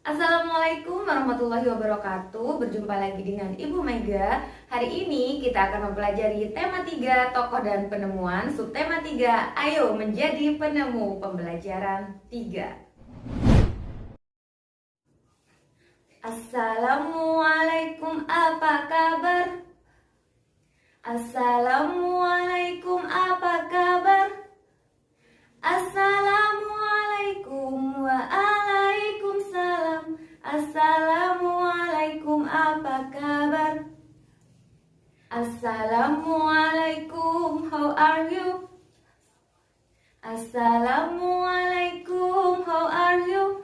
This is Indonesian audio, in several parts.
Assalamualaikum warahmatullahi wabarakatuh. Berjumpa lagi dengan Ibu Mega. Hari ini kita akan mempelajari tema 3 tokoh dan penemuan. Subtema 3, ayo menjadi penemu. Pembelajaran 3. Assalamualaikum, apa kabar? Assalamualaikum, apa kabar? Assalamualaikum, waalaikumsalam. Assalamualaikum, apa kabar? Assalamualaikum, how are you? Assalamualaikum, how are you?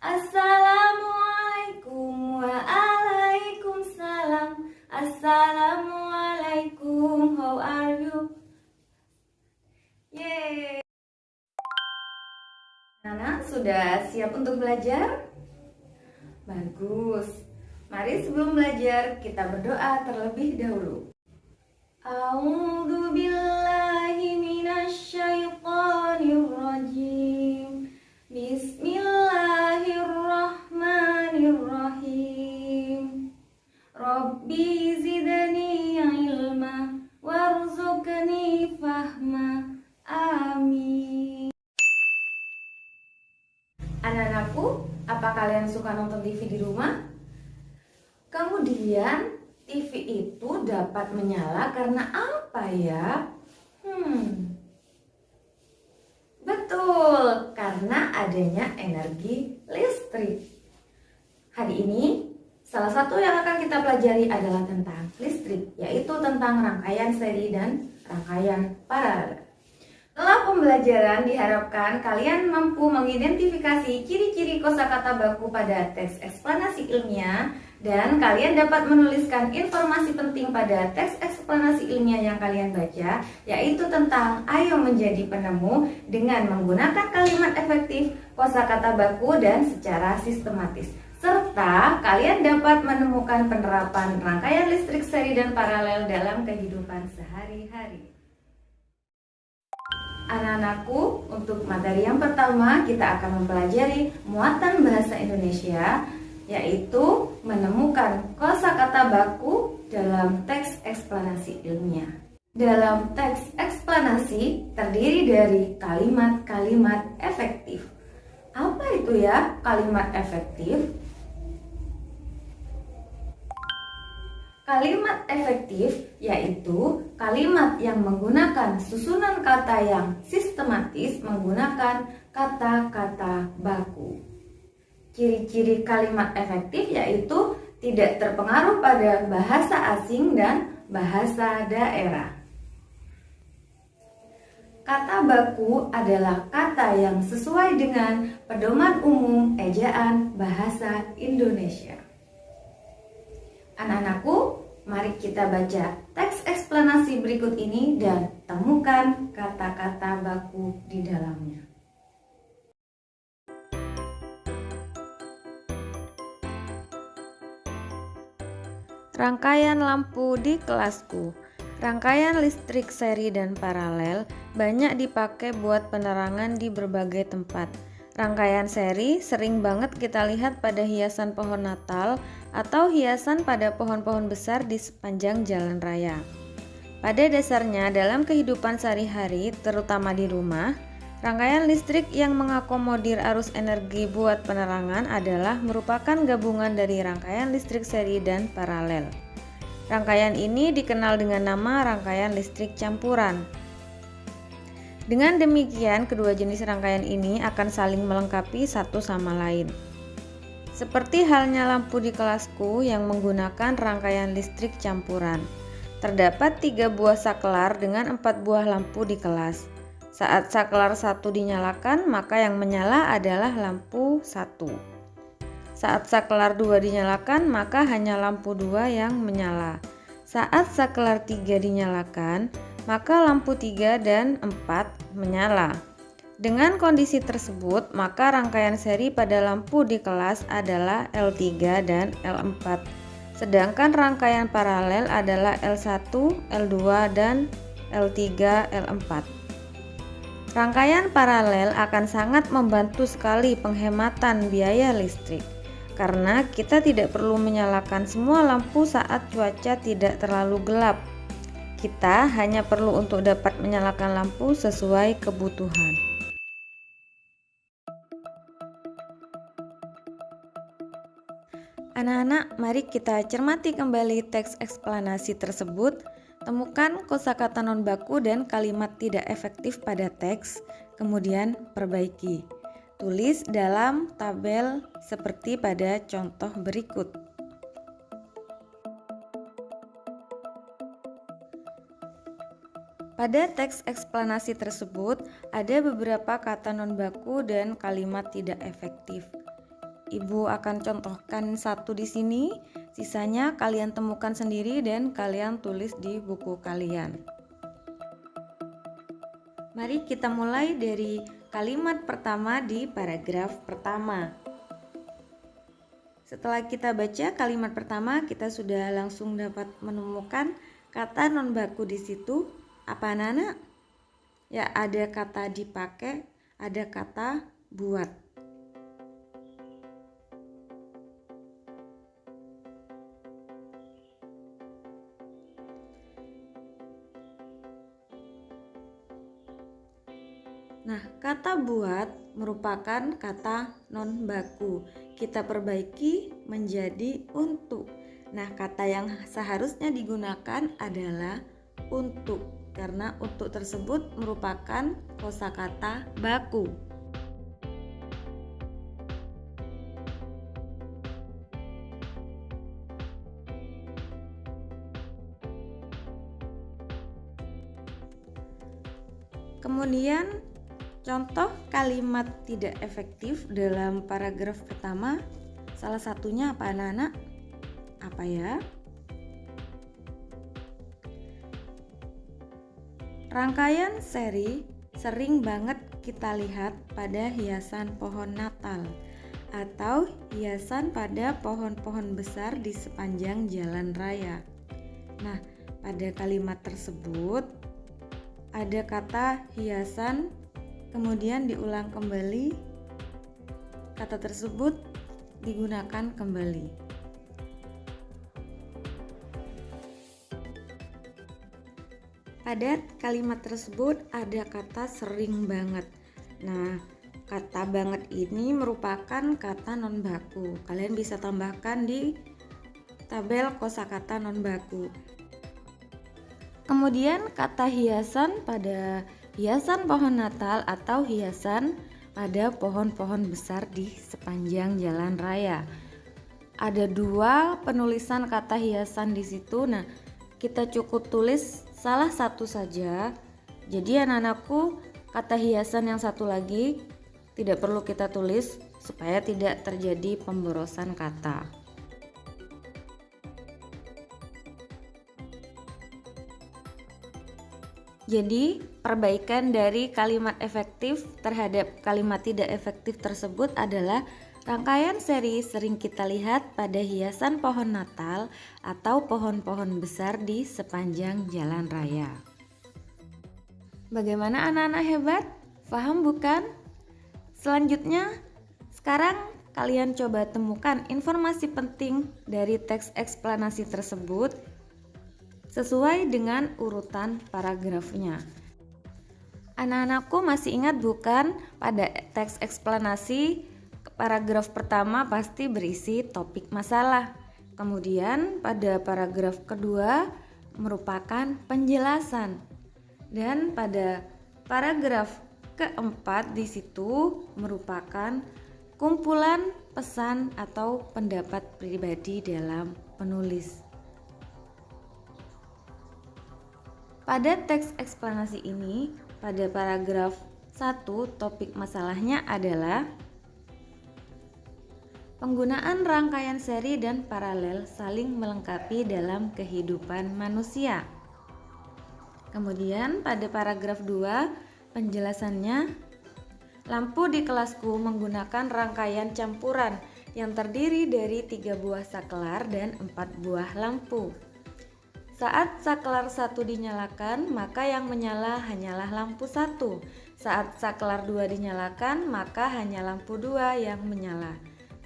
Assalamualaikum, waalaikumsalam. Assalamualaikum, how are you? Yeay. Nana, sudah siap untuk belajar? Bagus. Mari sebelum belajar kita berdoa terlebih dahulu. A'udzu billahi minasyaitonir rajim. Bismillahirrahmanirrahim. Rabbi zidni ilma warzuqni fahma. Amin. Anak-anakku, apa kalian suka nonton TV di rumah? Kemudian TV itu dapat menyala karena apa ya? Betul, karena adanya energi listrik. Hari ini salah satu yang akan kita pelajari adalah tentang listrik, yaitu tentang rangkaian seri dan rangkaian paralel. Setelah pembelajaran diharapkan kalian mampu mengidentifikasi ciri-ciri kosakata baku pada teks eksplanasi ilmiah dan kalian dapat menuliskan informasi penting pada teks eksplanasi ilmiah yang kalian baca, yaitu tentang ayo menjadi penemu dengan menggunakan kalimat efektif, kosakata baku dan secara sistematis. Serta kalian dapat menemukan penerapan rangkaian listrik seri dan paralel dalam kehidupan sehari-hari. Anak-anakku, untuk materi yang pertama kita akan mempelajari muatan bahasa Indonesia, yaitu menemukan kosakata baku dalam teks eksplanasi ilmiah. Dalam teks eksplanasi terdiri dari kalimat-kalimat efektif. Apa itu ya kalimat efektif? Kalimat efektif yaitu kalimat yang menggunakan susunan kata yang sistematis menggunakan kata-kata baku. Ciri-ciri kalimat efektif yaitu tidak terpengaruh pada bahasa asing dan bahasa daerah. Kata baku adalah kata yang sesuai dengan pedoman umum ejaan bahasa Indonesia. Anak-anakku, mari kita baca teks eksplanasi berikut ini dan temukan kata-kata baku di dalamnya. Rangkaian lampu di kelasku. Rangkaian listrik seri dan paralel banyak dipakai buat penerangan di berbagai tempat. Rangkaian seri sering banget kita lihat pada hiasan pohon Natal atau hiasan pada pohon-pohon besar di sepanjang jalan raya. Pada dasarnya dalam kehidupan sehari-hari, terutama di rumah, rangkaian listrik yang mengakomodir arus energi buat penerangan adalah merupakan gabungan dari rangkaian listrik seri dan paralel. Rangkaian ini dikenal dengan nama rangkaian listrik campuran. Dengan demikian, kedua jenis rangkaian ini akan saling melengkapi satu sama lain. Seperti halnya lampu di kelasku yang menggunakan rangkaian listrik campuran. Terdapat 3 buah saklar dengan 4 buah lampu di kelas. Saat saklar 1 dinyalakan, maka yang menyala adalah lampu 1. Saat saklar 2 dinyalakan, maka hanya lampu 2 yang menyala. Saat saklar 3 dinyalakan, maka lampu 3 dan 4 menyala. Dengan kondisi tersebut, maka rangkaian seri pada lampu di kelas adalah L3 dan L4. Sedangkan rangkaian paralel adalah L1, L2, dan L3, L4. Rangkaian paralel akan sangat membantu sekali penghematan biaya listrik, karena kita tidak perlu menyalakan semua lampu saat cuaca tidak terlalu gelap. Kita hanya perlu untuk dapat menyalakan lampu sesuai kebutuhan. Anak-anak, mari kita cermati kembali teks eksplanasi tersebut. Temukan kosakata non baku dan kalimat tidak efektif pada teks, kemudian perbaiki. Tulis dalam tabel seperti pada contoh berikut. Pada teks eksplanasi tersebut ada beberapa kata non baku dan kalimat tidak efektif. Ibu akan contohkan satu di sini, sisanya kalian temukan sendiri dan kalian tulis di buku kalian. Mari kita mulai dari kalimat pertama di paragraf pertama. Setelah kita baca kalimat pertama, kita sudah langsung dapat menemukan kata non baku di situ. Apa anak-anak? Ya, ada kata dipakai, ada kata buat. Nah, kata buat merupakan kata non baku. Kita perbaiki menjadi untuk. Nah, kata yang seharusnya digunakan adalah untuk, karena untuk tersebut merupakan kosakata baku. Kemudian contoh kalimat tidak efektif dalam paragraf pertama, salah satunya apa anak-anak? Apa ya? Rangkaian seri sering banget kita lihat pada hiasan pohon Natal atau hiasan pada pohon-pohon besar di sepanjang jalan raya. Nah, pada kalimat tersebut ada kata hiasan, kemudian diulang kembali, kata tersebut digunakan kembali. Pada kalimat tersebut ada kata sering banget. Nah, kata banget ini merupakan kata non baku. Kalian bisa tambahkan di tabel kosakata non baku. Kemudian kata hiasan pada hiasan pohon Natal atau hiasan pada pohon-pohon besar di sepanjang jalan raya. Ada dua penulisan kata hiasan di situ. Nah, kita cukup tulis salah satu saja. Jadi anak-anakku, kata hiasan yang satu lagi tidak perlu kita tulis supaya tidak terjadi pemborosan kata. Jadi, perbaikan dari kalimat efektif terhadap kalimat tidak efektif tersebut adalah rangkaian seri sering kita lihat pada hiasan pohon Natal atau pohon-pohon besar di sepanjang jalan raya. Bagaimana anak-anak hebat? Paham bukan? Selanjutnya, sekarang kalian coba temukan informasi penting dari teks eksplanasi tersebut sesuai dengan urutan paragrafnya. Anak-anakku masih ingat bukan, pada teks eksplanasi paragraf pertama pasti berisi topik masalah. Kemudian pada paragraf kedua merupakan penjelasan. Dan pada paragraf keempat di situ merupakan kumpulan pesan atau pendapat pribadi dalam penulis. Pada teks eksplanasi ini, pada paragraf 1 topik masalahnya adalah penggunaan rangkaian seri dan paralel saling melengkapi dalam kehidupan manusia. Kemudian pada paragraf 2 penjelasannya, lampu di kelasku menggunakan rangkaian campuran yang terdiri dari 3 buah saklar dan 4 buah lampu. Saat saklar 1 dinyalakan, maka yang menyala hanyalah lampu 1. Saat saklar 2 dinyalakan, maka hanya lampu 2 yang menyala.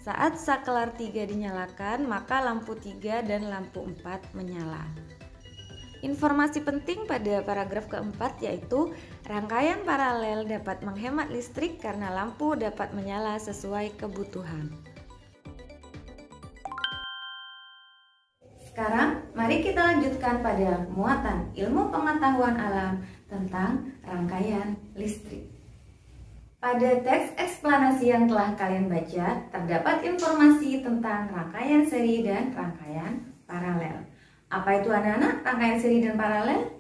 Saat saklar 3 dinyalakan, maka lampu 3 dan lampu 4 menyala. Informasi penting pada paragraf keempat yaitu rangkaian paralel dapat menghemat listrik karena lampu dapat menyala sesuai kebutuhan. Sekarang, mari kita lanjutkan pada muatan ilmu pengetahuan alam tentang rangkaian listrik. Pada teks eksplanasi yang telah kalian baca, terdapat informasi tentang rangkaian seri dan rangkaian paralel. Apa itu anak-anak rangkaian seri dan paralel?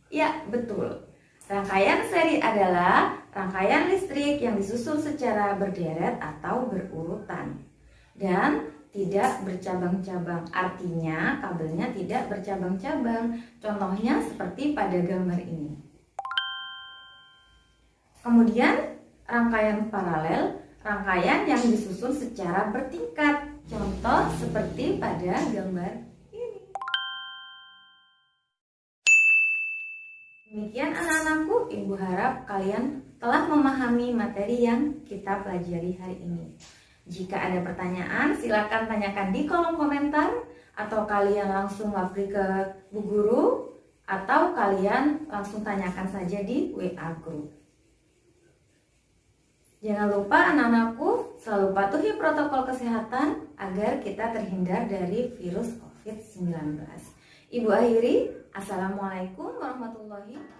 Ya, betul. Rangkaian seri adalah rangkaian listrik yang disusun secara berderet atau berurutan dan tidak bercabang-cabang. Artinya kabelnya tidak bercabang-cabang. Contohnya seperti pada gambar ini. Kemudian rangkaian paralel, rangkaian yang disusun secara bertingkat. Contoh seperti pada gambar ini. Demikian anak-anakku, Ibu harap kalian telah memahami materi yang kita pelajari hari ini. Jika ada pertanyaan, silakan tanyakan di kolom komentar, atau kalian langsung lapri ke Bu Guru, atau kalian langsung tanyakan saja di WA Group. Jangan lupa anak-anakku selalu patuhi protokol kesehatan agar kita terhindar dari virus COVID-19. Ibu akhiri, Assalamualaikum warahmatullahi wabarakatuh.